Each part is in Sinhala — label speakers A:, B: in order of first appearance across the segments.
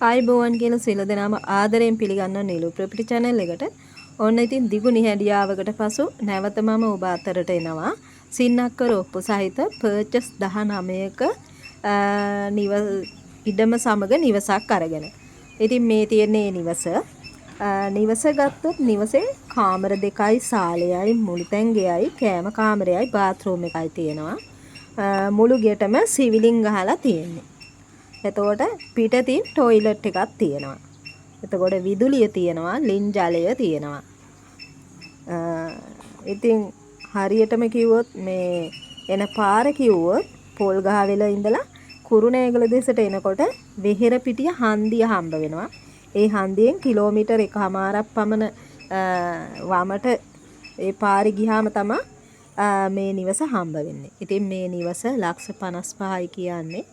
A: ආයිබෝවන් කියලා සියලු දෙනාම ආදරයෙන් පිළිගන්නවා නිලු ප්‍රොපර්ටි channel එකට. ඔන්න ඉතින් දිගු නිහඬියාවකට පසු නැවත මම ඔබ අතරට එනවා. සින්නක්කර ඔප්පු සහිත පර්චස් 19ක ඉඩම සමග නිවසක් අරගෙන. ඉතින් මේ තියෙන්නේ නිවස. නිවස ගත්තොත් නිවසේ කාමර දෙකයි සාලයයි මුළු තැන් ගෙයයි කෑම කාමරයයි බාත්රූම් එකයි තියෙනවා. මුළු ගෙටම සිවිලින් ගහලා තියෙන්නේ. එතකොට පිටතින් ටොයිලට් එකක් තියෙනවා. එතකොට විදුලිය තියෙනවා, ලින් ජලය තියෙනවා. ඉතින් හරියටම කිව්වොත් මේ එන පාර කිව්වොත් පොල්ගහවෙල ඉඳලා කුරුණෑගල දෙසට එනකොට වෙහෙර පිටිය හන්දිය හම්බ වෙනවා. ඒ හන්දියෙන් කිලෝමීටර් 1.5ක් පමණ වමට ඒ පාරේ ගියාම තමයි මේ නිවස හම්බ වෙන්නේ. ඉතින් මේ නිවස ලක්ෂ 55යි කියන්නේ.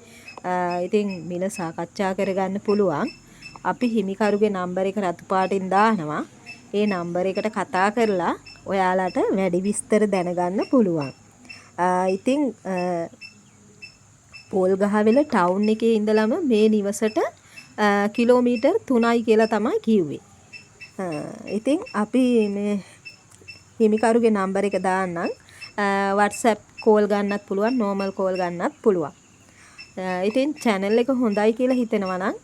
A: ඉතින් මිල සාකච්ඡා කරගන්න පුළුවන්. අපි හිමිකරුගේ නම්බර එක රතු පාටින් දානවා. ඒ නම්බර එකට කතා කරලා ඔයාලට වැඩි විස්තර දැනගන්න පුළුවන්. ඉතින් පොල්ගහවෙල ටවුන් එකේ ඉඳලම මේ නිවසට කිලෝමීටර් 3යි කියලා තමයි කිව්වේ. ඉතින් අපි මේ හිමිකරුගේ නම්බර එක දාන්නම්. WhatsApp කෝල් ගන්නත් පුළුවන්, normal කෝල් ගන්නත් පුළුවන්. ඉතින් channel එක හොඳයි කියලා හිතෙනවා නම්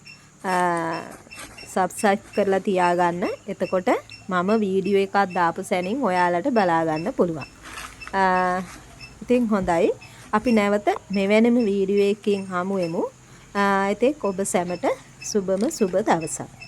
A: subscribe කරලා තියාගන්න. එතකොට මම වීඩියෝ එකක් දාපු සැනින් ඔයාලට බලා ගන්න පුළුවන්. ඉතින් හොඳයි. අපි නැවත මෙවැනිම වීඩියෝ එකකින් හමු වෙමු. ඉතින් ඔබ සැමට සුබම සුබ දවසක්.